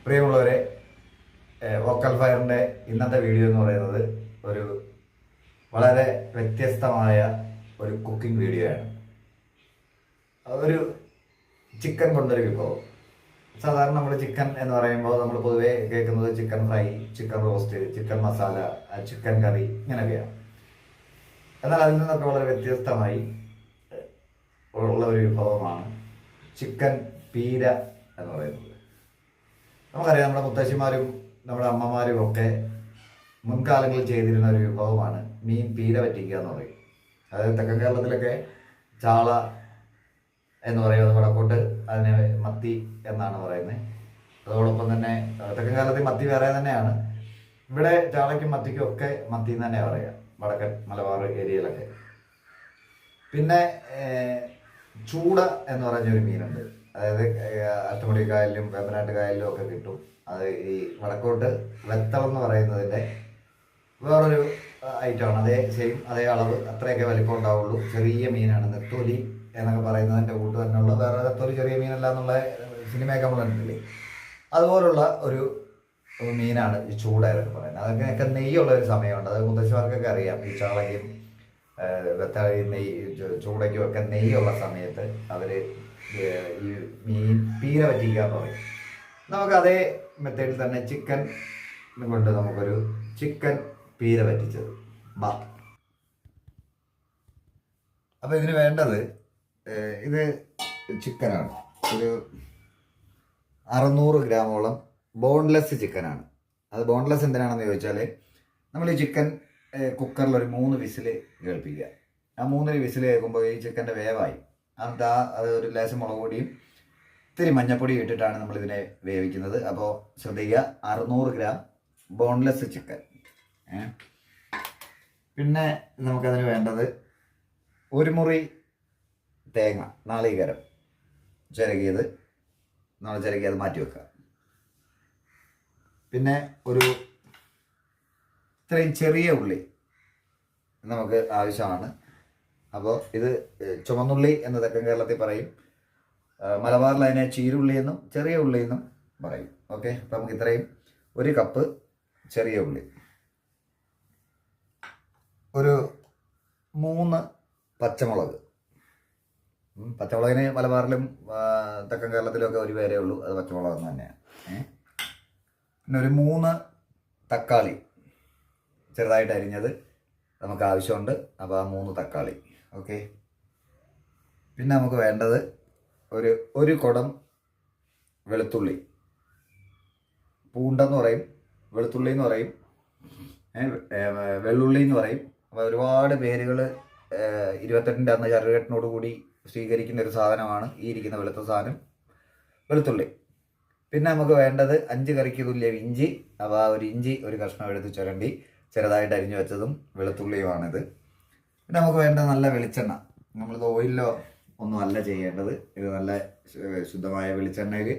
പ്രിയമുള്ളവരെ, വോക്കൽ ഫയറിൻ്റെ ഇന്നത്തെ വീഡിയോ എന്ന് പറയുന്നത് ഒരു വളരെ വ്യത്യസ്തമായ ഒരു കുക്കിംഗ് വീഡിയോ ആണ്. ഒരു ചിക്കൻ കൊണ്ടൊരു വിഭവം. സാധാരണ നമ്മൾ ചിക്കൻ എന്ന് പറയുമ്പോൾ നമ്മൾ പൊതുവേ കേൾക്കുന്നത് chicken fry, chicken roast, chicken masala, chicken curry ഇങ്ങനെയൊക്കെയാണ്. എന്നാൽ അതിൽ നിന്നൊക്കെ വളരെ വ്യത്യസ്തമായി ഉള്ള ഒരു വിഭവമാണ് ചിക്കൻ പീര എന്ന് പറയുന്നത്. നമുക്കറിയാം, നമ്മുടെ മുത്തശ്ശിമാരും നമ്മുടെ അമ്മമാരും ഒക്കെ മുൻകാലങ്ങളിൽ ചെയ്തിരുന്ന ഒരു വിഭവമാണ് മീൻ പീര പറ്റിക്കുക എന്ന് പറയും. അതായത് തെക്കൻ കേരളത്തിലൊക്കെ ചാള എന്ന് പറയുന്നത്, വടക്കോട്ട് അതിനെ മത്തി എന്നാണ് പറയുന്നത്. അതോടൊപ്പം തന്നെ തെക്കൻ കേരളത്തിൽ മത്തി വേറെ തന്നെയാണ്. ഇവിടെ ചാളയ്ക്കും മത്തിക്കും ഒക്കെ മത്തി എന്ന് തന്നെ പറയാം, വടക്കൻ മലബാർ ഏരിയയിലൊക്കെ. പിന്നെ ചൂട എന്ന് പറഞ്ഞൊരു മീനുണ്ട്. അതായത് അഷ്ടമുടി കായലിലും വേമ്പനാട്ട് കായലിലും ഒക്കെ കിട്ടും. അത് ഈ വടക്കോട്ട് വെത്തളം എന്ന് പറയുന്നതിൻ്റെ വേറൊരു ഐറ്റമാണ്. അതേ അളവ്, അത്രയൊക്കെ വലിപ്പം ഉണ്ടാവുള്ളൂ. ചെറിയ മീനാണ്. നെത്തോലി എന്നൊക്കെ പറയുന്നതിൻ്റെ കൂട്ട് തന്നെയുള്ള വേറെ നെത്തോലി ചെറിയ മീനല്ല എന്നുള്ള സിനിമയൊക്കെ നമ്മൾ കണ്ടിട്ടില്ലേ, അതുപോലുള്ള ഒരു മീനാണ് ഈ ചൂട എന്നൊക്കെ പറയുന്നത്. അതൊക്കെ നെയ്യുള്ള ഒരു സമയമുണ്ട്. അത് മുത്തശ്ശിമാർക്കൊക്കെ അറിയാം. ഈ ചാളയ്ക്കും ചൂടയ്ക്കും ഒക്കെ നെയ്യുള്ള സമയത്ത് അവർ ഈ മീൻ പീര പറ്റിക്കുക എന്ന് പറയും. നമുക്ക് അതേ മെത്തേഡിൽ തന്നെ ചിക്കൻ കൊണ്ട് നമുക്കൊരു ചിക്കൻ പീര പറ്റിച്ചത് അപ്പോൾ ഇതിന് വേണ്ടത്, ഇത് ചിക്കനാണ്. ഒരു 600 ഗ്രാമോളം ബോൺലെസ് ചിക്കനാണ്. അത് ബോൺലെസ് എന്തിനാണെന്ന് ചോദിച്ചാൽ, നമ്മൾ ഈ ചിക്കൻ കുക്കറിൽ ഒരു 3 വിസിൽ കേൾപ്പിക്കുക. ആ 3 വിസിൽ കേൾക്കുമ്പോൾ ഈ ചിക്കൻ്റെ വേവായി. അത് ഒരു ലേശം മുളക് പൊടിയും ഇത്തിരി മഞ്ഞപ്പൊടിയും ഇട്ടിട്ടാണ് നമ്മളിതിനെ വേവിക്കുന്നത്. അപ്പോൾ ശ്രദ്ധിക്കുക, 600 ഗ്രാം ബോൺലെസ് ചിക്കൻ. പിന്നെ നമുക്കതിന് വേണ്ടത് ഒരു മുറി തേങ്ങ, നാളികേരം ചിരകിയത്, നമ്മൾ ചിരകിയത് മാറ്റി വെക്കുക. പിന്നെ ഒരു ഇത്രയും ചെറിയ ഉള്ളി നമുക്ക് ആവശ്യമാണ്. അപ്പോൾ ഇത് ചുവന്നുള്ളി എന്ന് തെക്കൻ കേരളത്തിൽ പറയും. മലബാറിൽ അതിനെ ചീരുള്ളി എന്നും ചെറിയ ഉള്ളി എന്നും പറയും. ഓക്കെ, അപ്പോൾ നമുക്ക് ഇത്രയും, 1 കപ്പ് ചെറിയ ഉള്ളി, ഒരു 3 പച്ചമുളക്. പച്ചമുളകിന് മലബാറിലും തെക്കൻ കേരളത്തിലും ഒക്കെ ഒരു പേരേ ഉള്ളൂ, അത് പച്ചമുളക് തന്നെയാണ്. പിന്നെ ഒരു 3 തക്കാളി ചെറുതായിട്ട് അരിഞ്ഞത് നമുക്ക് ആവശ്യമുണ്ട്. അപ്പോൾ ആ 3 തക്കാളി. ഓക്കെ, പിന്നെ നമുക്ക് വേണ്ടത് ഒരു കുടം വെളുത്തുള്ളി. പൂണ്ടെന്ന് പറയും, വെളുത്തുള്ളി എന്ന് പറയും, വെള്ളുള്ളി എന്ന് പറയും. അപ്പോൾ ഒരുപാട് പേരുകൾ 28ൻ്റെ അന്ന് ചരടുകെട്ടിനോട് കൂടി സ്വീകരിക്കുന്ന ഒരു സാധനമാണ് ഈ ഇരിക്കുന്ന വെളുത്ത സാധനം, വെളുത്തുള്ളി. പിന്നെ നമുക്ക് വേണ്ടത് 5 കറിക്ക് തുല്യം ഇഞ്ചി. അപ്പോൾ ആ ഒരു ഇഞ്ചി ഒരു കഷ്ണം എടുത്ത് ചുരണ്ടി ചെറുതായിട്ട് അരിഞ്ഞു വെച്ചതും വെളുത്തുള്ളിയുമാണിത്. പിന്നെ നമുക്ക് വേണ്ട നല്ല വെളിച്ചെണ്ണ. നമ്മളിത് ഓയിലോ ഒന്നും അല്ല ചെയ്യേണ്ടത്, ഇത് നല്ല ശുദ്ധമായ വെളിച്ചെണ്ണയിൽ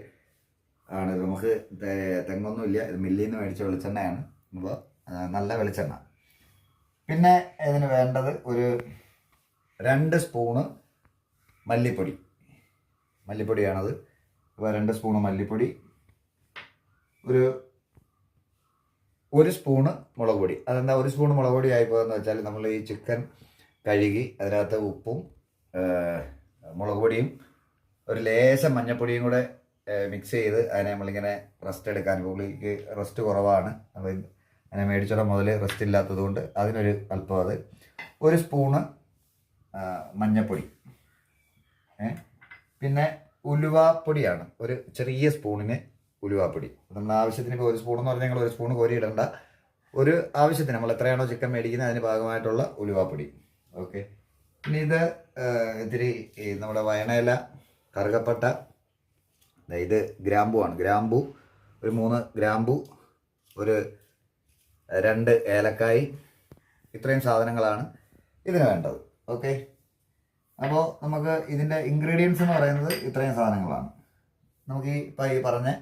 ആണ്. നമുക്ക് തെങ്ങൊന്നുമില്ല, ഇത് മില്ലിൽ നിന്ന് മേടിച്ച വെളിച്ചെണ്ണയാണ്. അപ്പോൾ നല്ല വെളിച്ചെണ്ണ. പിന്നെ ഇതിന് വേണ്ടത് ഒരു 2 സ്പൂണ് മല്ലിപ്പൊടിയാണത്. അപ്പോൾ 2 സ്പൂണ് മല്ലിപ്പൊടി, ഒരു സ്പൂണ് മുളക് പൊടി. അതെന്താ 1 സ്പൂൺ മുളക് പൊടി ആയിപ്പോയെന്ന് വെച്ചാൽ, നമ്മൾ ഈ ചിക്കൻ കഴുകി അതിനകത്ത് ഉപ്പും മുളക് പൊടിയും ഒരു ലേശം മഞ്ഞപ്പൊടിയും കൂടെ മിക്സ് ചെയ്ത് അതിനെ നമ്മളിങ്ങനെ റെസ്റ്റ് എടുക്കാൻ, പുള്ളിക്ക് റെസ്റ്റ് കുറവാണ്. അപ്പോൾ അതിനെ മേടിച്ചിടം മുതൽ റെസ്റ്റ് ഇല്ലാത്തത് കൊണ്ട് അതിനൊരു അല്പം, അത് 1 സ്പൂണ് മഞ്ഞപ്പൊടി. പിന്നെ ഉലുവാപ്പൊടിയാണ്, ഒരു ചെറിയ സ്പൂണിന് ഉലുവാപ്പൊടി. നമ്മുടെ ആവശ്യത്തിന്. ഇപ്പോൾ 1 സ്പൂൺ എന്ന് പറഞ്ഞാൽ ഞങ്ങൾ 1 സ്പൂൺ കോരി ഇടണ്ട, ഒരു ആവശ്യത്തിന് നമ്മൾ എത്രയാണോ ചിക്കൻ മേടിക്കുന്നത് അതിന് ഭാഗമായിട്ടുള്ള ഉലുവാപ്പൊടി. ഓക്കെ, ഇനി ഇത് ഇത്തിരി നമ്മുടെ വയണയില, കറുകപ്പട്ട, ഇത് ഗ്രാമ്പുവാണ്. ഗ്രാമ്പു ഒരു 3 ഗ്രാമ്പു, ഒരു 2 ഏലക്കായി. ഇത്രയും സാധനങ്ങളാണ് ഇതിന് വേണ്ടത്. ഓക്കെ, അപ്പോൾ നമുക്ക് ഇതിൻ്റെ ഇൻഗ്രീഡിയൻസ് എന്ന് പറയുന്നത് ഇത്രയും സാധനങ്ങളാണ്. നമുക്ക് ഈ പറഞ്ഞ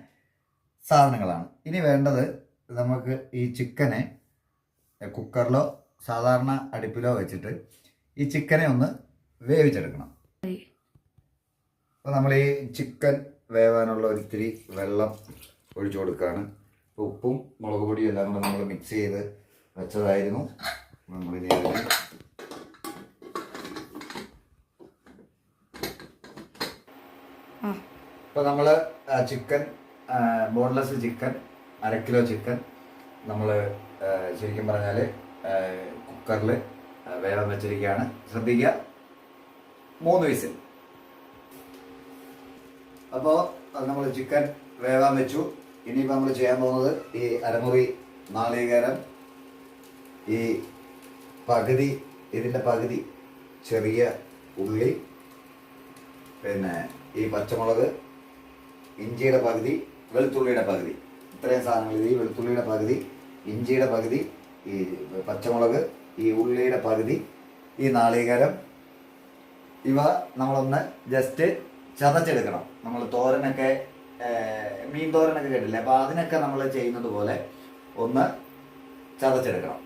സാധനങ്ങളാണ്. ഇനി വേണ്ടത്, നമുക്ക് ഈ ചിക്കനെ കുക്കറിലോ സാധാരണ അടുപ്പിലോ വെച്ചിട്ട് ഈ ചിക്കനെ ഒന്ന് വേവിച്ചെടുക്കണം. അപ്പോൾ നമ്മൾ ഈ ചിക്കൻ വേവാനുള്ള ഒരിത്തിരി വെള്ളം ഒഴിച്ചു കൊടുക്കുകയാണ്. ഉപ്പും മുളക് പൊടിയും എല്ലാം കൂടെ നമ്മൾ മിക്സ് ചെയ്ത് വെച്ചതായിരുന്നു. നമ്മളിനി അതിനെ ഇപ്പോൾ നമ്മൾ chicken boneless chicken 1/2 kilo chicken നമ്മൾ ശരിക്കും പറഞ്ഞാൽ കുക്കറിൽ വേവാൻ വെച്ചിരിക്കുകയാണ്. ശ്രദ്ധിക്കുക, 3 വിസിൽ. അപ്പോൾ നമ്മൾ ചിക്കൻ വേവാൻ വെച്ചു. ഇനിയിപ്പോൾ നമ്മൾ ചെയ്യാൻ പോകുന്നത് ഈ അരമുറി നാളികേരം, ഈ പകുതി ഇതിൻ്റെ പകുതി ചെറിയ ഉള്ളി, പിന്നെ ഈ പച്ചമുളക്, ഇഞ്ചിയുടെ പകുതി, വെളുത്തുള്ളിയുടെ പകുതി, ഇത്രയും സാധനങ്ങൾ. ഈ വെളുത്തുള്ളിയുടെ പകുതി, ഇഞ്ചിയുടെ പകുതി, ഈ പച്ചമുളക്, ഈ ഉള്ളിയുടെ പകുതി, ഈ നാളികേരം, ഇവ നമ്മളൊന്ന് ജസ്റ്റ് ചതച്ചെടുക്കണം. നമ്മൾ തോരനൊക്കെ മീൻ തോരനൊക്കെ കേട്ടില്ലേ, അപ്പോൾ അതിനൊക്കെ നമ്മൾ ചെയ്യുന്നത് പോലെ ഒന്ന് ചതച്ചെടുക്കണം.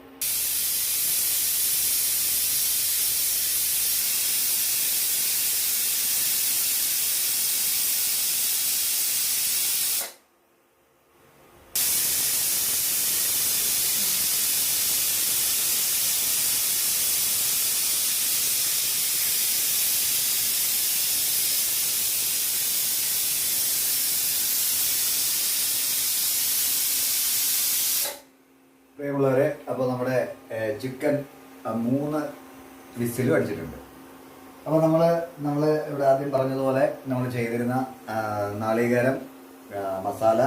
പ്രിയമുള്ളവരെ, അപ്പോൾ നമ്മുടെ ചിക്കൻ 3 വിസിലും അടിച്ചിട്ടുണ്ട്. അപ്പോൾ നമ്മൾ ഇവിടെ ആദ്യം പറഞ്ഞതുപോലെ നമ്മൾ ചെയ്തിരുന്ന നാളികേരം, മസാല,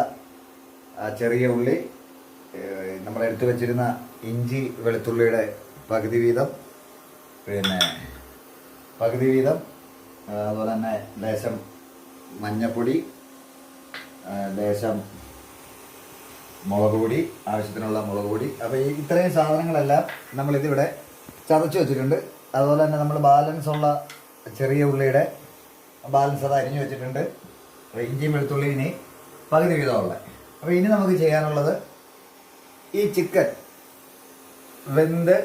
ചെറിയ ഉള്ളി, നമ്മൾ എടുത്തു വെച്ചിരുന്ന ഇഞ്ചി വെളുത്തുള്ളിയുടെ പകുതി വീതം, പിന്നെ അതുപോലെ തന്നെ ലേശം മഞ്ഞപ്പൊടി, ലേശം മുളക് പൊടി, ആവശ്യത്തിനുള്ള മുളക് പൊടി. അപ്പോൾ ഈ ഇത്രയും സാധനങ്ങളെല്ലാം നമ്മളിതിവിടെ ചതച്ച് വെച്ചിട്ടുണ്ട്. അതുപോലെ തന്നെ നമ്മൾ ബാലൻസ് ഉള്ള ചെറിയ ഉള്ളിയുടെ ബാലൻസ് അത് അരിഞ്ഞു വെച്ചിട്ടുണ്ട്. ഇഞ്ചിയും വെളുത്തുള്ളി ഇനി പകുതി വീതമുള്ള. അപ്പോൾ ഇനി നമുക്ക് ചെയ്യാനുള്ളത് ഈ ചിക്കൻ വെന്ത്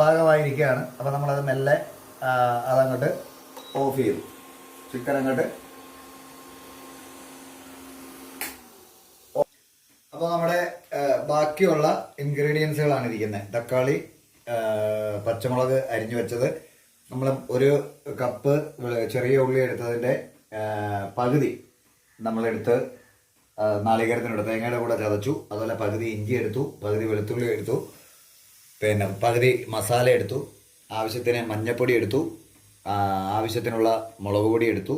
പാകമായിരിക്കുകയാണ്. അപ്പോൾ നമ്മളത് മെല്ലെ അതങ്ങോട്ട് ഓഫ് ചെയ്തു. ചിക്കൻ അങ്ങോട്ട്. അപ്പോൾ നമ്മുടെ ബാക്കിയുള്ള ഇൻഗ്രീഡിയൻസുകളാണ് ഇരിക്കുന്നത്. തക്കാളി, പച്ചമുളക് അരിഞ്ഞു വെച്ചത്, നമ്മൾ 1 കപ്പ് ചെറിയ ഉള്ളി എടുത്തതിൻ്റെ പകുതി നമ്മളെടുത്ത് നാളികേരത്തിനെടുത്ത് തേങ്ങയുടെ കൂടെ ചതച്ചു. അതുപോലെ പകുതി ഇഞ്ചി എടുത്തു, പകുതി വെളുത്തുള്ളി എടുത്തു, പിന്നെ പകുതി മസാല എടുത്തു, ആവശ്യത്തിന് മഞ്ഞൾപ്പൊടി എടുത്തു, ആവശ്യത്തിനുള്ള മുളക് പൊടി എടുത്തു.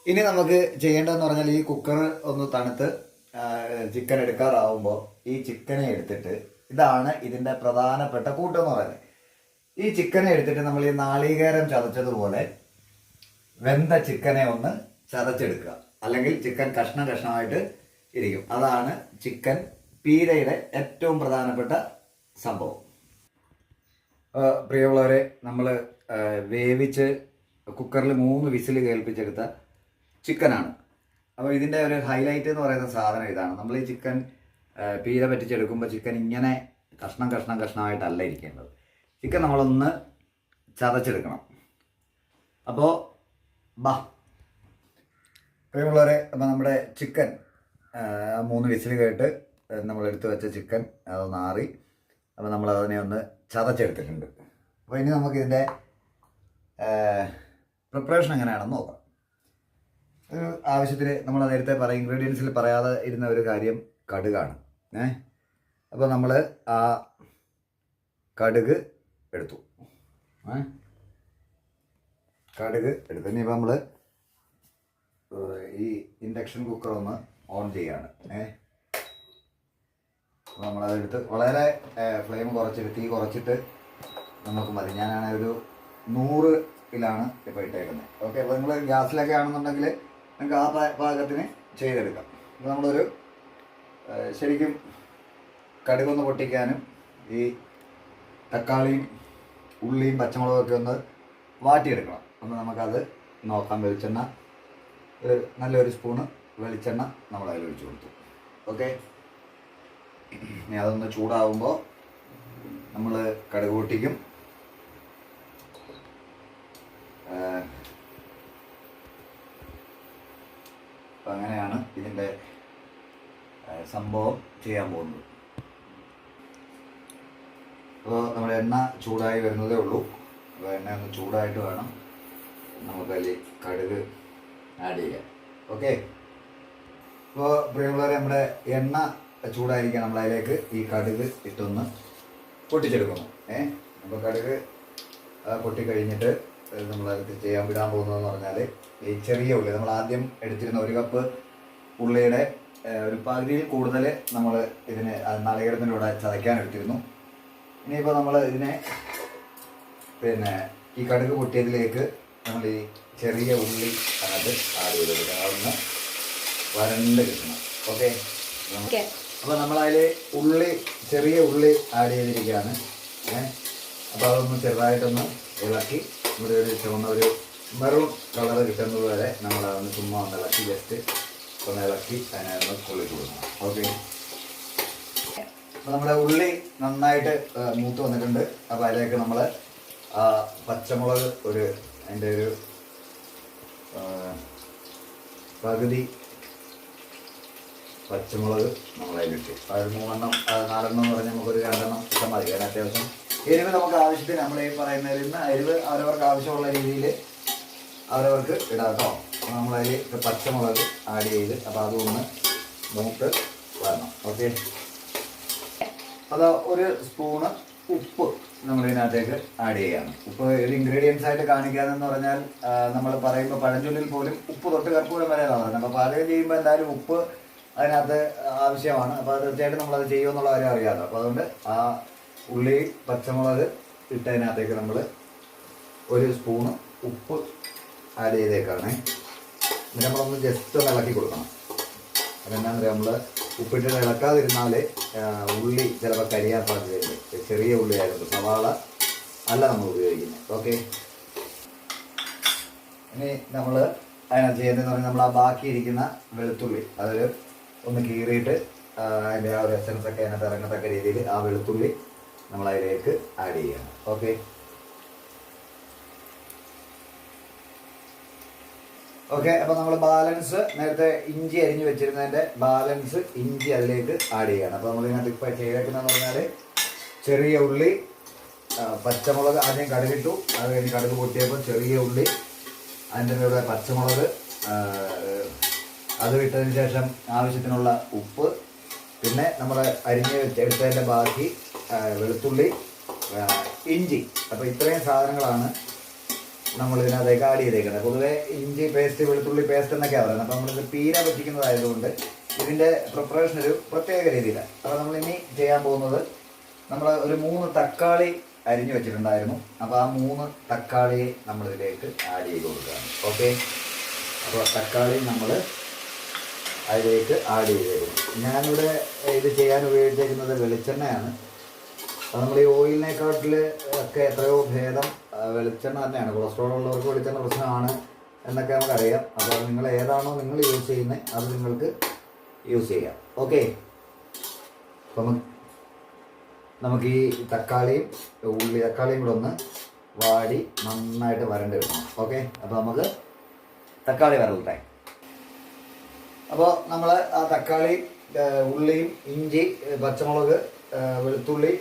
ഇനി നമുക്ക് ചെയ്യേണ്ടതെന്ന് പറഞ്ഞാൽ ഈ കുക്കർ ഒന്ന് തണുത്ത് ചിക്കൻ എടുക്കാറാവുമ്പോൾ ഈ ചിക്കനെ എടുത്തിട്ട്, ഇതാണ് ഇതിൻ്റെ പ്രധാനപ്പെട്ട കൂട്ടെന്ന് പറയുന്നത്. ഈ ചിക്കനെ എടുത്തിട്ട് നമ്മൾ ഈ നാളികേരം ചതച്ചതുപോലെ വെന്ത ചിക്കനെ ഒന്ന് ചതച്ചെടുക്കുക. അല്ലെങ്കിൽ ചിക്കൻ കഷ്ണമായിട്ട് ഇരിക്കും. അതാണ് ചിക്കൻ പീരയുടെ ഏറ്റവും പ്രധാനപ്പെട്ട സംഭവം. പ്രിയമുള്ളവരെ, നമ്മൾ വേവിച്ച് കുക്കറിൽ 3 വിസിൽ കേൾപ്പിച്ചെടുത്ത ചിക്കനാണ്. അപ്പോൾ ഇതിൻ്റെ ഒരു ഹൈലൈറ്റ് എന്ന് പറയുന്ന സാധനം ഇതാണ്. നമ്മൾ ഈ ചിക്കൻ പീര പറ്റിച്ചെടുക്കുമ്പോൾ ചിക്കൻ ഇങ്ങനെ കഷ്ണമായിട്ടല്ല ഇരിക്കേണ്ടത്. ചിക്കൻ നമ്മളൊന്ന് ചതച്ചെടുക്കണം. അപ്പോൾ പ്രിയമുള്ളവരെ, അപ്പോൾ നമ്മുടെ ചിക്കൻ 3 വിസിൽ കേട്ട് നമ്മളെടുത്ത് വെച്ച ചിക്കൻ അതൊന്ന് ആറി. അപ്പോൾ നമ്മൾ അതിനെ ഒന്ന് ചതച്ചെടുത്തിട്ടുണ്ട്. അപ്പോൾ ഇനി നമുക്കിതിൻ്റെ പ്രിപ്പറേഷൻ എങ്ങനെയാണെന്ന് നോക്കാം. ഒരു ആവശ്യത്തിന് നമ്മൾ നേരത്തെ ഇൻഗ്രീഡിയൻസിൽ പറയാതെ ഇരുന്ന ഒരു കാര്യം കടുകാണ്. അപ്പോൾ നമ്മൾ ആ കടുക് എടുത്തു. ഇനിയിപ്പോൾ നമ്മൾ ഈ ഇൻഡക്ഷൻ കുക്കർ ഒന്ന് ഓൺ ചെയ്യാണ്. അപ്പോൾ നമ്മളതെടുത്ത് വളരെ ഫ്ലെയിം കുറച്ചിട്ട്, തീ കുറച്ചിട്ട് നമുക്ക് മതി. ഞാനാണെങ്കിൽ ഒരു 100-ലാണ് ഇപ്പോൾ ഇട്ടേക്കുന്നത്. ഓക്കെ. അപ്പോൾ നിങ്ങൾ ഗ്യാസിലൊക്കെ ആണെന്നുണ്ടെങ്കിൽ നിങ്ങൾക്ക് ആ പാകത്തിന് ചെയ്തെടുക്കാം. അപ്പോൾ നമ്മളൊരു ശരിക്കും കടുകൊന്ന് പൊട്ടിക്കാനും ഈ തക്കാളിയും ഉള്ളിയും പച്ചമുളകൊക്കെ ഒന്ന് വാട്ടിയെടുക്കണം. അപ്പോൾ നമുക്കത് നോക്കാം. വെളിച്ചെണ്ണ നല്ലൊരു സ്പൂണ് വെളിച്ചെണ്ണ നമ്മൾ അതിൽ ഒഴിച്ചു കൊടുത്തു. ഓക്കെ. ഇനി അതൊന്ന് ചൂടാവുമ്പോൾ നമ്മൾ കടുക് പൊട്ടിക്കും. അപ്പം അങ്ങനെയാണ് ഇതിൻ്റെ സംഭവം ചെയ്യാൻ പോകുന്നത്. അപ്പോൾ നമ്മുടെ എണ്ണ ചൂടായി വരുന്നതേ ഉള്ളൂ. അപ്പോൾ എണ്ണ ഒന്ന് ചൂടായിട്ട് വേണം നമുക്കതിൽ കടുക് ആഡ് ചെയ്യാം. ഓക്കെ, അപ്പോൾ പ്രിയമുള്ളവരെ, നമ്മുടെ എണ്ണ ചൂടായിരിക്കാൻ നമ്മളതിലേക്ക് ഈ കടുക് ഇട്ടൊന്ന് പൊട്ടിച്ചെടുക്കുന്നു. അപ്പോൾ കടുക് പൊട്ടിക്കഴിഞ്ഞിട്ട് നമ്മളതിൽ ചെയ്യാൻ വിടാൻ പോകുന്നതെന്ന് പറഞ്ഞാൽ ഈ ചെറിയ ഉള്ളി, നമ്മൾ ആദ്യം എടുത്തിരുന്ന 1 കപ്പ് ഉള്ളിയുടെ ഒരു പകുതിയിൽ കൂടുതൽ നമ്മൾ ഇതിന് നാളികേരത്തിൻ്റെ കൂടെ ചതയ്ക്കാൻ എടുത്തിരുന്നു. ഇനിയിപ്പോൾ നമ്മൾ ഇതിനെ ഈ കടുക് പൊട്ടിയതിലേക്ക് നമ്മൾ ഈ ചെറിയ ഉള്ളി അത് ആഡ് ചെയ്ത് കൊടുക്കണം. അതൊന്ന് വരണ്ട് കിട്ടണം. ഓക്കെ, അപ്പോൾ നമ്മളതിൽ ചെറിയ ഉള്ളി ആഡ് ചെയ്തിരിക്കുകയാണ്. അപ്പോൾ അതൊന്ന് ചെറുതായിട്ടൊന്ന് ഇളക്കി ഇവിടെ ഒരു ചുവന്ന ഒരു മെറൂൺ കളർ കിട്ടുന്നത് വരെ നമ്മളതൊന്ന് ചുമ്മാ ഒന്ന് ഇളക്കി ജസ്റ്റ് ഒന്ന് ഇളക്കി അതിനൊന്ന് കൊള്ളിട്ട് കൊടുക്കണം. ഓക്കെ, അപ്പോൾ നമ്മുടെ ഉള്ളി നന്നായിട്ട് മൂത്ത് വന്നിട്ടുണ്ട്. അപ്പോൾ അതിലേക്ക് നമ്മൾ പച്ചമുളക് അതിൻ്റെ ഒരു പകുതി പച്ചമുളക് നമ്മളതിലിട്ട്, അത് 3 4 എന്ന് പറഞ്ഞാൽ നമുക്കൊരു 2 ഇഷ്ടം മതി. കാരണം അത്യാവശ്യം എരിവ് നമുക്ക് ആവശ്യത്തിന് നമ്മൾ ഈ പറയുന്നതിൽ നിന്ന് എരിവ് അവരവർക്ക് ആവശ്യമുള്ള രീതിയിൽ അവരവർക്ക് ഇടാം കേട്ടോ. അപ്പോൾ നമ്മളതിൽ പച്ചമുളക് ആഡ് ചെയ്ത് അപ്പോൾ അതൊന്ന് മൂത്ത് വരണം. ഓക്കെ, അത് 1 സ്പൂണ് ഉപ്പ് നമ്മളിതിനകത്തേക്ക് ആഡ് ചെയ്യുകയാണ്. ഉപ്പ് ഒരു ഇൻഗ്രീഡിയൻസ് ആയിട്ട് കാണിക്കാമെന്ന് പറഞ്ഞാൽ നമ്മൾ പറയുമ്പോൾ പഴഞ്ചൊല്ലിൽ പോലും ഉപ്പ് തൊട്ട് കർപ്പൂരം വരെ പറയുന്നത്. അപ്പോൾ പാചകം ചെയ്യുമ്പോൾ എന്തായാലും ഉപ്പ് അതിനകത്ത് ആവശ്യമാണ്. അപ്പോൾ അത് തീർച്ചയായിട്ടും നമ്മളത് ചെയ്യുമെന്നുള്ള കാര്യം അറിയാമല്ലോ. അപ്പോൾ അതുകൊണ്ട് ആ ഉള്ളി പച്ചമുളക് ഇട്ടതിനകത്തേക്ക് നമ്മൾ 1 സ്പൂണ് ഉപ്പ് ആഡ് ചെയ്തേക്കാണ്. എന്നിട്ട് നമ്മളൊന്ന് ജസ്റ്റ് ഒന്ന് ഇളക്കി കൊടുക്കണം. അതെന്താണെന്ന് പറയുക, നമ്മൾ ഉപ്പിട്ടിട്ട് ഇളക്കാതിരുന്നാൽ ഉള്ളി ചിലപ്പോൾ കരിയാൻ സാധ്യതയുണ്ട്. ചെറിയ ഉള്ളി ആയിരുന്നു, സവാള അല്ല നമ്മൾ ഉപയോഗിക്കുന്നത്. ഓക്കെ, ഇനി നമ്മൾ അതിനകത്ത് ചെയ്യുന്നതെന്ന് പറഞ്ഞാൽ നമ്മൾ ആ ബാക്കിയിരിക്കുന്ന വെളുത്തുള്ളി അതിൽ ഒന്ന് കീറിയിട്ട് അതിൻ്റെ ആ ഒരു എസൻസ് ഒക്കെ അതിനകത്ത് ഇറങ്ങത്തക്ക രീതിയിൽ ആ വെളുത്തുള്ളി നമ്മളതിലേക്ക് ആഡ് ചെയ്യണം. ഓക്കെ, അപ്പോൾ നമ്മൾ ബാലൻസ് നേരത്തെ ഇഞ്ചി അരിഞ്ഞ് വെച്ചിരുന്നതിൻ്റെ ബാലൻസ് ഇഞ്ചി അതിലേക്ക് ആഡ് ചെയ്യണം. അപ്പോൾ നമ്മളിതിനകത്ത് ഇപ്പോൾ ചെയ്തേക്കുന്നതെന്ന് പറഞ്ഞാൽ ചെറിയ ഉള്ളി, പച്ചമുളക് ആദ്യം കടുകിട്ടു, അത് കഴിഞ്ഞ് കടുക് പൊട്ടിയപ്പോൾ ചെറിയ ഉള്ളി, അതിൻ്റെ കൂടെ പച്ചമുളക്, അത് ഇട്ടതിന് ശേഷം ആവശ്യത്തിനുള്ള ഉപ്പ്, പിന്നെ നമ്മൾ അരിഞ്ഞ് എടുത്തതിൻ്റെ ബാക്കി വെളുത്തുള്ളി, ഇഞ്ചി. അപ്പോൾ ഇത്രയും സാധനങ്ങളാണ് നമ്മൾ ഇതിനകത്തേക്ക് ആഡ് ചെയ്തേക്കുന്നത്. പൊതുവെ ഇഞ്ചി പേസ്റ്റ്, വെളുത്തുള്ളി പേസ്റ്റ് എന്നൊക്കെയാണ് പറയുന്നത്. അപ്പോൾ നമ്മളിത് പീര പറ്റിക്കുന്നതായതുകൊണ്ട് ഇതിൻ്റെ പ്രിപ്പറേഷൻ ഒരു പ്രത്യേക രീതിയിലാണ്. അപ്പോൾ നമ്മളിനി ചെയ്യാൻ പോകുന്നത്, നമ്മൾ ഒരു 3 തക്കാളി അരിഞ്ഞു വെച്ചിട്ടുണ്ടായിരുന്നു. അപ്പോൾ ആ 3 തക്കാളിയെ നമ്മളിതിലേക്ക് ആഡ് ചെയ്ത് കൊടുക്കുകയാണ്. ഓക്കെ, അപ്പോൾ തക്കാളി നമ്മൾ അതിലേക്ക് ആഡ് ചെയ്തേക്കുന്നു. ഞാനിവിടെ ഇത് ചെയ്യാൻ ഉപയോഗിച്ചേക്കുന്നത് വെളിച്ചെണ്ണയാണ്. അത് നമ്മൾ ഈ ഓയിലിനെക്കാട്ടിൽ ഒക്കെ എത്രയോ ഭേദം വെളിച്ചെണ്ണ തന്നെയാണ്. കൊളസ്ട്രോൾ ഉള്ളവർക്ക് വെളിച്ചെണ്ണ പ്രശ്നമാണ് എന്നൊക്കെ നമുക്കറിയാം. അപ്പോൾ നിങ്ങൾ ഏതാണോ നിങ്ങൾ യൂസ് ചെയ്യുന്നത് അത് നിങ്ങൾക്ക് യൂസ് ചെയ്യാം. ഓക്കെ, അപ്പം നമുക്ക് ഈ തക്കാളിയും കൂടെ ഒന്ന് വാടി നന്നായിട്ട് വരണ്ട് കിട്ടണം. ഓക്കെ, അപ്പോൾ നമുക്ക് തക്കാളി വരട്ടെ. അപ്പോൾ നമ്മൾ ആ തക്കാളി, ഉള്ളിയും ഇഞ്ചി, പച്ചമുളക്, വെളുത്തുള്ളി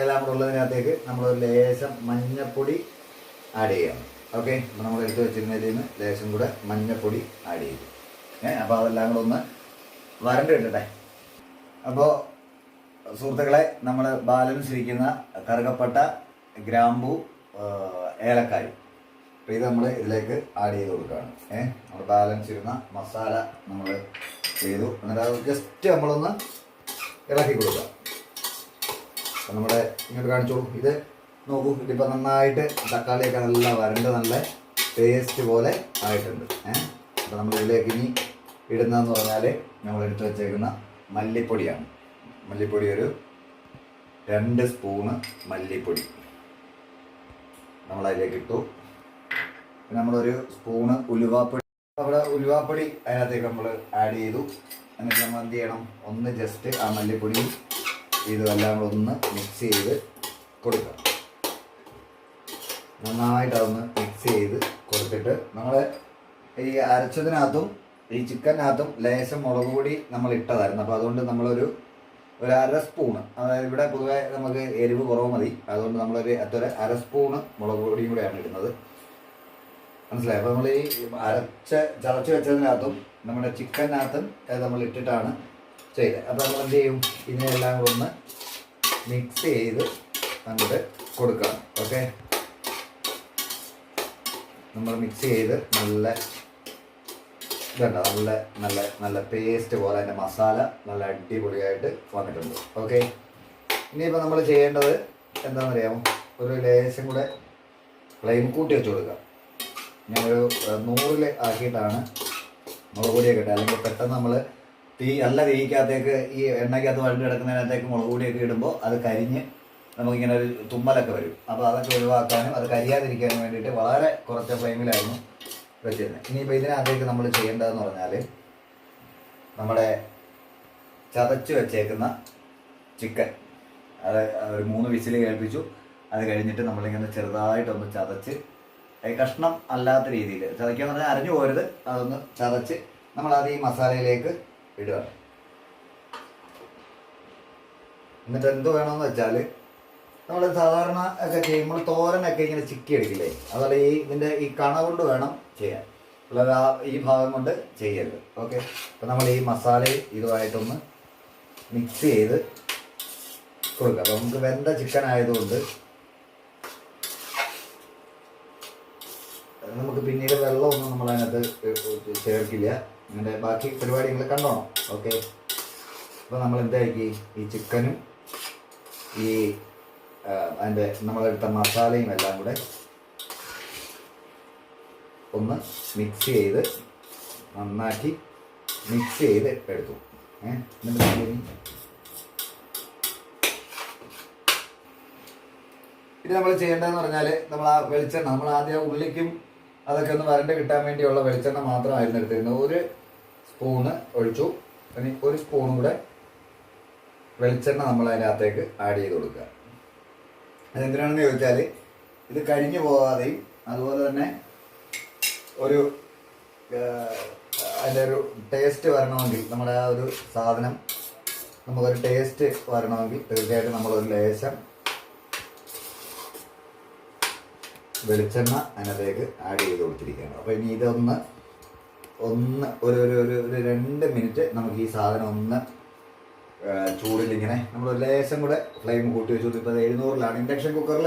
എല്ലാം കൂടെ ഉള്ളതിനകത്തേക്ക് നമ്മൾ ലേശം മഞ്ഞപ്പൊടി ആഡ് ചെയ്യണം. ഓക്കെ, അപ്പോൾ നമ്മൾ എടുത്ത് വെച്ചിരുന്നതിൽ നിന്ന് ലേശം കൂടെ മഞ്ഞപ്പൊടി ആഡ് ചെയ്തു. അപ്പോൾ അതെല്ലാം കൂടെ ഒന്ന് വരണ്ട് കിട്ടട്ടെ. അപ്പോൾ സുഹൃത്തുക്കളെ, നമ്മൾ ബാലൻസ് ഇരിക്കുന്ന കറുകപ്പട്ട, ഗ്രാമ്പൂ, ഏലക്കായ്, അപ്പോൾ ഇത് നമ്മൾ ഇതിലേക്ക് ആഡ് ചെയ്ത് കൊടുക്കുകയാണ്. നമ്മൾ ബാലൻസ് ഇരുന്ന മസാല നമ്മൾ ചെയ്തു. എന്നിട്ട് അത് ജസ്റ്റ് നമ്മളൊന്ന് ഇളക്കി കൊടുക്കുക. അപ്പം നമ്മുടെ ഇങ്ങോട്ട് കാണിച്ചോളൂ. ഇത് നോക്കൂ, ഇതിപ്പോൾ നന്നായിട്ട് തക്കാളിയൊക്കെ നല്ല വരണ്ട് നല്ല പേസ്റ്റ് പോലെ ആയിട്ടുണ്ട്. അപ്പോൾ നമ്മൾ ഇതിലേക്ക് ഇനി ഇടുന്നതെന്ന് പറഞ്ഞാൽ നമ്മൾ എടുത്ത് വെച്ചേക്കുന്ന മല്ലിപ്പൊടിയാണ്. മല്ലിപ്പൊടി ഒരു 2 സ്പൂണ് മല്ലിപ്പൊടി നമ്മളതിലേക്ക് ഇട്ടു. പിന്നെ നമ്മളൊരു സ്പൂണ് ഉലുവാപ്പൊടി, അവിടെ ഉലുവാപ്പൊടി അതിനകത്തേക്ക് നമ്മൾ ആഡ് ചെയ്തു. എന്നിട്ട് നമ്മൾ എന്ത് ചെയ്യണം, ഒന്ന് ജസ്റ്റ് ആ മല്ലിപ്പൊടിയും ഇതെല്ലാം കൂടെ ഒന്ന് മിക്സ് ചെയ്ത് കൊടുക്കുക. നന്നായിട്ട് അതൊന്ന് മിക്സ് ചെയ്ത് കൊടുത്തിട്ട് നമ്മൾ ഈ അരച്ചതിനകത്തും ഈ ചിക്കനകത്തും ലേശം മുളക് പൊടി നമ്മൾ ഇട്ടതായിരുന്നു. അപ്പോൾ അതുകൊണ്ട് നമ്മളൊരു 1/2 സ്പൂണ്, അതായത് ഇവിടെ പൊതുവെ നമുക്ക് എരിവ് കുറവ് മതി, അതുകൊണ്ട് നമ്മളൊരു 1/2 സ്പൂണ് മുളക് പൊടിയും കൂടെയാണ് ഇടുന്നത്. മനസ്സിലായി? അപ്പോൾ നമ്മൾ ഈ ചതച്ച് വെച്ചതിനകത്തും നമ്മുടെ ചിക്കനകത്തും നമ്മൾ ഇട്ടിട്ടാണ് ചെയ്തത്. അപ്പോൾ നമ്മൾ എന്ത് ചെയ്യും, ഇതിനെല്ലാം കൂടെ ഒന്ന് മിക്സ് ചെയ്ത് അങ്ങോട്ട് കൊടുക്കണം. ഓക്കെ, നമ്മൾ മിക്സ് ചെയ്ത് നല്ല ഇതുണ്ട്, നല്ല നല്ല നല്ല പേസ്റ്റ് പോലെ അതിൻ്റെ മസാല നല്ല അടിപൊളിയായിട്ട് വന്നിട്ടുണ്ട്. ഓക്കെ, ഇനിയിപ്പോൾ നമ്മൾ ചെയ്യേണ്ടത് എന്താണെന്നറിയാമോ, ഒരു ലേശം കൂടെ ഫ്ലെയിം കൂട്ടി വെച്ച് കൊടുക്കുക. ഞാനൊരു 100 ആക്കിയിട്ടാണ് മുളക് പൊടിയൊക്കെ ഇട്ടത്. അല്ലെങ്കിൽ പെട്ടെന്ന് നമ്മൾ നല്ല തീക്കകത്തേക്ക് ഈ എണ്ണയ്ക്കകത്ത് വഴണ്ട് കിടക്കുന്നതിനകത്തേക്ക് മുളക് പൊടിയൊക്കെ ഇടുമ്പോൾ അത് കരിഞ്ഞ് നമുക്കിങ്ങനെ ഒരു തുമ്മലൊക്കെ വരും. അപ്പോൾ അതൊക്കെ ഒഴിവാക്കാനും അത് കരിയാതിരിക്കാനും വേണ്ടിയിട്ട് വളരെ കുറച്ച ഫ്ലെയിമിലായിരുന്നു വെച്ചിരുന്നത്. ഇനിയിപ്പോൾ ഇതിനകത്തേക്ക് നമ്മൾ ചെയ്യേണ്ടതെന്ന് പറഞ്ഞാൽ നമ്മുടെ ചതച്ച് വെച്ചേക്കുന്ന ചിക്കൻ അത് ഒരു 3 വിസിൽ കേൾപ്പിച്ചു. അത് കഴിഞ്ഞിട്ട് നമ്മളിങ്ങനെ ചെറുതായിട്ടൊന്ന് ചതച്ച് കഷ്ണം അല്ലാത്ത രീതിയിൽ ചതയ്ക്കുക എന്ന് പറഞ്ഞാൽ അരഞ്ഞു പോരുത്, അതൊന്ന് ചതച്ച് നമ്മളത് ഈ മസാലയിലേക്ക് ഇടുക. എന്നിട്ട് എന്ത് വേണമെന്ന് വെച്ചാൽ നമ്മൾ സാധാരണ ഒക്കെ ചെയ്യുമ്പോൾ തോരനൊക്കെ ഇങ്ങനെ ചിക്കി എടുക്കില്ലേ, അതുപോലെ ഇതിൻ്റെ ഈ കണ കൊണ്ട് വേണം ചെയ്യാൻ, അല്ലാതെ ഈ ഭാഗം കൊണ്ട് ചെയ്യരുത്. ഓക്കെ, അപ്പം നമ്മൾ ഈ മസാലയും ഇതുമായിട്ടൊന്ന് മിക്സ് ചെയ്ത് കൊടുക്കുക. അപ്പം നമുക്ക് വെന്ത ചിക്കൻ ആയതുകൊണ്ട് നമുക്ക് പിന്നീട് വെള്ളമൊന്നും നമ്മളതിനകത്ത് ചേർക്കില്ല. അങ്ങനെ ബാക്കി പരിപാടി നിങ്ങൾ കണ്ടോണം. ഓക്കെ, അപ്പോൾ നമ്മൾ എന്താക്കി ഈ ചിക്കനും ഈ അതിൻ്റെ നമ്മളെടുത്ത മസാലയും എല്ലാം കൂടെ ഒന്ന് മിക്സ് ചെയ്ത് നന്നാക്കി മിക്സ് ചെയ്ത് എടുത്തു. ഇത് നമ്മൾ ചെയ്യേണ്ടതെന്ന് പറഞ്ഞാൽ നമ്മൾ ആ വെളിച്ചെണ്ണ നമ്മൾ ആദ്യം ഉള്ളിക്കും അതൊക്കെ ഒന്ന് വരണ്ട് കിട്ടാൻ വേണ്ടിയുള്ള വെളിച്ചെണ്ണ മാത്രമായിരുന്നു എടുത്തിരുന്നത്. 1 സ്പൂണ് ഒഴിച്ചു. ഇനി 1 സ്പൂണും കൂടെ വെളിച്ചെണ്ണ നമ്മൾ അതിനകത്തേക്ക് ആഡ് ചെയ്ത് കൊടുക്കുക. അതെന്തിനാണെന്ന് ചോദിച്ചാൽ ഇത് കരിഞ്ഞു പോകാതെയും അതുപോലെ തന്നെ ഒരു അതിൻ്റെ ഒരു ടേസ്റ്റ് വരണമെങ്കിൽ നമ്മുടെ ആ ഒരു സാധനം നമുക്കൊരു ടേസ്റ്റ് വരണമെങ്കിൽ തീർച്ചയായിട്ടും നമ്മളൊരു ലേശം വെളിച്ചെണ്ണ അതിനകത്തേക്ക് ആഡ് ചെയ്ത് കൊടുത്തിരിക്കുകയാണ്. അപ്പോൾ ഇനി ഇതൊന്ന് ഒരു 2 മിനിറ്റ് നമുക്ക് ഈ സാധനം ഒന്ന് ചൂടിലിങ്ങനെ നമ്മൾ ഒരു ലേശം കൂടെ ഫ്ലെയിം കൂട്ടി വെച്ചു. ഇപ്പോൾ 700-ലാണ്. ഇൻഡക്ഷൻ കുക്കറിൽ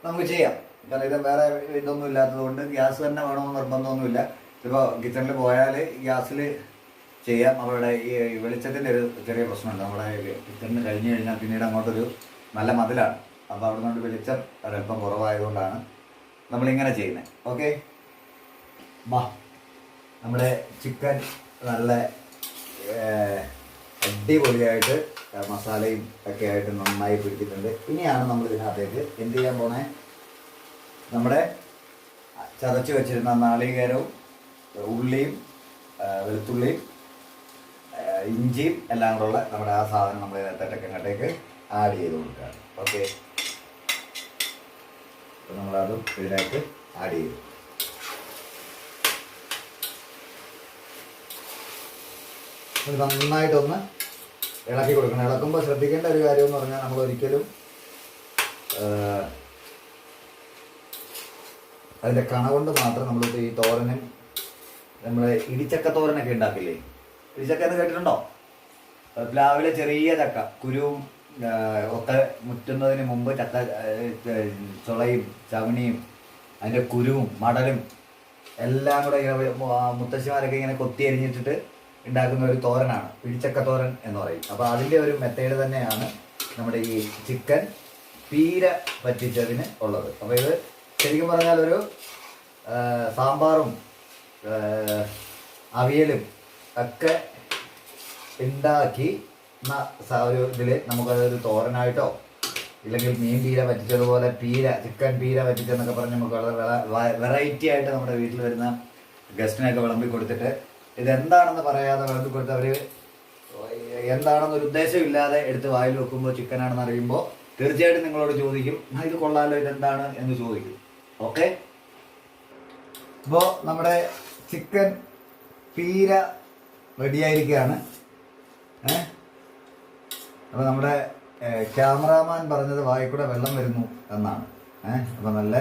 നമുക്ക് ചെയ്യാം, കാരണം ഇത് വേറെ ഇതൊന്നും ഇല്ലാത്തത് കൊണ്ട് ഗ്യാസ് തന്നെ വേണമെന്ന് നിർബന്ധമൊന്നുമില്ല. ഇപ്പോൾ കിച്ചണിൽ പോയാൽ ഗ്യാസിൽ ചെയ്യാം. അവരുടെ ഈ വെളിച്ചത്തിൻ്റെ ഒരു ചെറിയ പ്രശ്നമുണ്ട്. നമ്മുടെ കിച്ചണിൽ കഴിഞ്ഞ് കഴിഞ്ഞാൽ പിന്നീട് അങ്ങോട്ടൊരു നല്ല മതിലാണ്. അപ്പോൾ അവിടെ നിന്നോട്ട് വെളിച്ചം ഒരല്പം കുറവായതുകൊണ്ടാണ് നമ്മളിങ്ങനെ ചെയ്യുന്നത്. ഓക്കെ, നമ്മുടെ ചിക്കൻ നല്ല അടിപൊളിയായിട്ട് മസാലയും ഒക്കെ ആയിട്ട് നന്നായി പിടിച്ചിട്ടുണ്ട്. ഇനിയാണ് നമ്മൾ ഇതിനകത്തേക്ക് എന്ത് ചെയ്യാൻ പോണേ, നമ്മുടെ ചതച്ച് വെച്ചിരുന്ന നാളികേരവും ഉള്ളിയും വെളുത്തുള്ളിയും ഇഞ്ചിയും എല്ലാം കൂടെ ഉള്ള നമ്മുടെ ആ സാധനം നമ്മൾ ഇതിനകത്തേക്ക് അങ്ങോട്ടേക്ക് ആഡ് ചെയ്ത് കൊടുക്കുകയാണ്. ഓക്കെ, അപ്പോൾ നമ്മളതും ഇതിനകത്ത് ആഡ് ചെയ്തു. നന്നായിട്ടൊന്ന് ഇളക്കി കൊടുക്കണം. ഇളക്കുമ്പോൾ ശ്രദ്ധിക്കേണ്ട ഒരു കാര്യം എന്ന് പറഞ്ഞാൽ നമ്മൾ ഒരിക്കലും അതിൻ്റെ കണ കൊണ്ട് മാത്രം നമ്മൾ ഈ തോരനും നമ്മൾ ഇടിച്ചക്ക തോരനൊക്കെ ഉണ്ടാക്കില്ലേ, ഇടിച്ചക്ക എന്ന് കേട്ടിട്ടുണ്ടോ? പ്ലാവിലെ ചെറിയ ചക്ക കുരുവും ഒക്കെ മുറ്റുന്നതിന് മുമ്പ് ചക്ക ചുളയും ചവണിയും അതിൻ്റെ കുരുവും മടലും എല്ലാം കൂടെ ഇങ്ങനെ മുത്തശ്ശിമാരൊക്കെ ഇങ്ങനെ കൊത്തി അരിഞ്ഞിട്ടിട്ട് ഉണ്ടാക്കുന്ന ഒരു തോരനാണ് ഇടിച്ചക്ക തോരൻ എന്ന് പറയും. അപ്പോൾ അതിൻ്റെ ഒരു മെത്തേഡ് തന്നെയാണ് നമ്മുടെ ഈ ചിക്കൻ പീര പറ്റിച്ചതിന് ഉള്ളത്. അപ്പോൾ ഇത് ശരിക്കും പറഞ്ഞാൽ ഒരു സാമ്പാറും അവിയലും ഒക്കെ ഉണ്ടാക്കി ഒരു ഇതിൽ നമുക്കതൊരു തോരനായിട്ടോ ഇല്ലെങ്കിൽ മീൻ പീര പറ്റിച്ചതുപോലെ ചിക്കൻ പീര പറ്റിച്ചെന്നൊക്കെ പറഞ്ഞ് നമുക്ക് വളരെ വെറൈറ്റി ആയിട്ട് നമ്മുടെ വീട്ടിൽ വരുന്ന ഗസ്റ്റിനൊക്കെ വിളമ്പി കൊടുത്തിട്ട് ഇതെന്താണെന്ന് പറയാതെ വിളമ്പി കൊടുത്ത് അവർ എന്താണെന്നൊരു ഉദ്ദേശമില്ലാതെ എടുത്ത് വായിൽ വെക്കുമ്പോൾ ചിക്കനാണെന്ന് അറിയുമ്പോൾ തീർച്ചയായിട്ടും നിങ്ങളോട് ചോദിക്കും, ഇത് കൊള്ളാലോ, ഇതെന്താണ് എന്ന് ചോദിക്കും. ഓക്കെ, അപ്പോൾ നമ്മുടെ ചിക്കൻ പീര റെഡിയായിരിക്കുകയാണ്. അപ്പോൾ നമ്മുടെ ക്യാമറാമാൻ പറഞ്ഞത് വായിക്കൂടെ വെള്ളം വരുന്നു എന്നാണ്. അപ്പോൾ നല്ല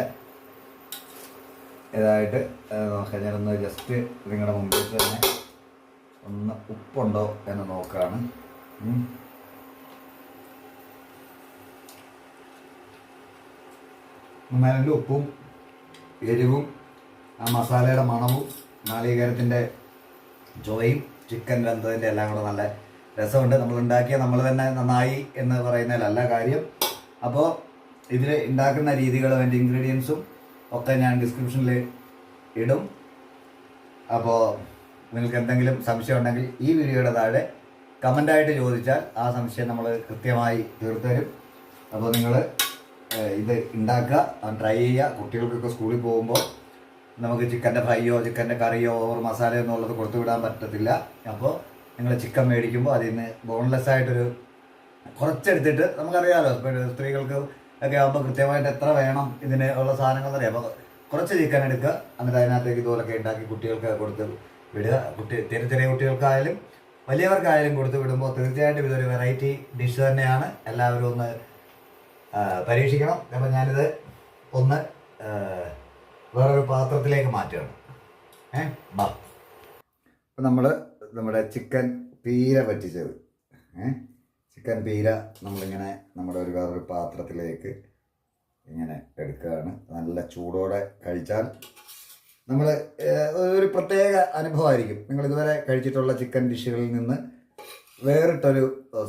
ഇതായിട്ട് നോക്കാം. ഞാനൊന്ന് ജസ്റ്റ് നിങ്ങളുടെ മുമ്പിൽ തന്നെ ഒന്ന് ഉപ്പുണ്ടോ എന്ന് നോക്കുകയാണ്. നല്ല ഉപ്പും എരിവും ആ മസാലയുടെ മണവും നാളികേരത്തിൻ്റെ ചുവയും ചിക്കൻ വെന്തതിൻ്റെ എല്ലാം കൂടെ നല്ല രസമുണ്ട്. നമ്മൾ ഉണ്ടാക്കിയ നമ്മൾ തന്നെ നന്നായി എന്ന് പറയുന്നതിലല്ല കാര്യം. അപ്പോൾ ഇതിൽ ഉണ്ടാക്കുന്ന രീതികളും അതിൻ്റെ ഇൻഗ്രീഡിയൻസും ഒക്കെ ഞാൻ ഡിസ്ക്രിപ്ഷനിൽ ഇടും. അപ്പോൾ നിങ്ങൾക്ക് എന്തെങ്കിലും സംശയം ഉണ്ടെങ്കിൽ ഈ വീഡിയോയുടെ താഴെ കമൻ്റായിട്ട് ചോദിച്ചാൽ ആ സംശയം നമ്മൾ കൃത്യമായി തീർത്തരും. അപ്പോൾ നിങ്ങൾ ഇത് ഉണ്ടാക്കുക, ട്രൈ ചെയ്യുക. കുട്ടികൾക്കൊക്കെ സ്കൂളിൽ പോകുമ്പോൾ നമുക്ക് ചിക്കൻ്റെ ഫ്രൈയോ ചിക്കൻ്റെ കറിയോ ഓവർ മസാലയോ എന്നുള്ളത് കൊടുത്തു വിടാൻ പറ്റത്തില്ല. അപ്പോൾ നിങ്ങൾ ചിക്കൻ മേടിക്കുമ്പോൾ അതിൽ നിന്ന് ബോൺലെസ് ആയിട്ടൊരു കുറച്ചെടുത്തിട്ട്, നമുക്കറിയാമല്ലോ സ്ത്രീകൾക്ക് ഒക്കെ ആകുമ്പോൾ കൃത്യമായിട്ട് എത്ര വേണം ഇതിന് ഉള്ള സാധനങ്ങൾ എന്നറിയാം. അപ്പോൾ കുറച്ച് ചിക്കൻ എടുക്കുക, എന്നിട്ട് അതിനകത്തേക്ക് ഇതുപോലൊക്കെ ഉണ്ടാക്കി കുട്ടികൾക്ക് കൊടുത്ത് വിടുക. ചെറിയ കുട്ടികൾക്കായാലും വലിയവർക്കായാലും കൊടുത്ത് വിടുമ്പോൾ തീർച്ചയായിട്ടും ഇതൊരു വെറൈറ്റി ഡിഷ് തന്നെയാണ്. എല്ലാവരും ഒന്ന് പരീക്ഷിക്കണം. അപ്പം ഞാനിത് ഒന്ന് വേറൊരു പാത്രത്തിലേക്ക് മാറ്റുകയാണ്. അപ്പം നമ്മുടെ ചിക്കൻ പീര പറ്റിച്ചത്, ചിക്കൻ പീര നമ്മളിങ്ങനെ നമ്മുടെ വേറൊരു പാത്രത്തിലേക്ക് ഇങ്ങനെ എടുക്കുകയാണ്. നല്ല ചൂടോടെ കഴിച്ചാൽ നമ്മൾ ഒരു പ്രത്യേക അനുഭവമായിരിക്കും. നിങ്ങളിതുവരെ കഴിച്ചിട്ടുള്ള ചിക്കൻ ഡിഷുകളിൽ നിന്ന് വേറിട്ടൊരു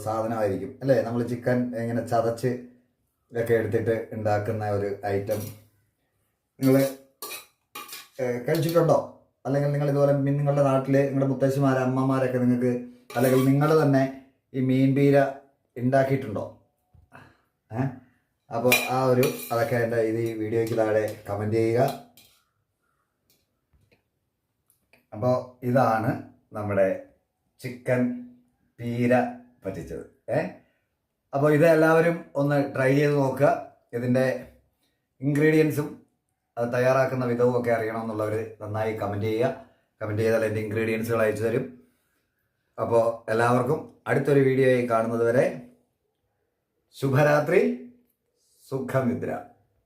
സാധനമായിരിക്കും അല്ലേ. നമ്മൾ ചിക്കൻ ഇങ്ങനെ ചതച്ച് ഇതൊക്കെ എടുത്തിട്ട് ഉണ്ടാക്കുന്ന ഒരു ഐറ്റം നിങ്ങൾ കഴിച്ചിട്ടുണ്ടോ? അല്ലെങ്കിൽ നിങ്ങൾ ഇതുപോലെ നിങ്ങളുടെ നാട്ടിൽ നിങ്ങളുടെ മുത്തശ്ശിമാർ അമ്മമാരൊക്കെ നിങ്ങൾക്ക്, അല്ലെങ്കിൽ നിങ്ങൾ തന്നെ ഈ മീൻ പീര ഉണ്ടാക്കിയിട്ടുണ്ടോ? അപ്പോൾ അതൊക്കെ എൻ്റെ ഈ വീഡിയോയ്ക്ക് താഴെ കമൻറ്റ് ചെയ്യുക. അപ്പോൾ ഇതാണ് നമ്മുടെ ചിക്കൻ പീര പറ്റിച്ചത്. അപ്പോൾ ഇത് എല്ലാവരും ഒന്ന് ട്രൈ ചെയ്ത് നോക്കുക. ഇതിൻ്റെ ഇൻഗ്രീഡിയൻസും അത് തയ്യാറാക്കുന്ന വിധവും ഒക്കെ അറിയണമെന്നുള്ളവർ നന്നായി കമൻറ്റ് ചെയ്യുക. കമൻറ്റ് ചെയ്താൽ എൻ്റെ ഇൻഗ്രീഡിയൻസുകൾ അയച്ചു തരും. അപ്പോൾ എല്ലാവർക്കും അടുത്തൊരു വീഡിയോയിൽ കാണുന്നത് വരെ ശുഭരാത്രി, സുഖനിദ്ര.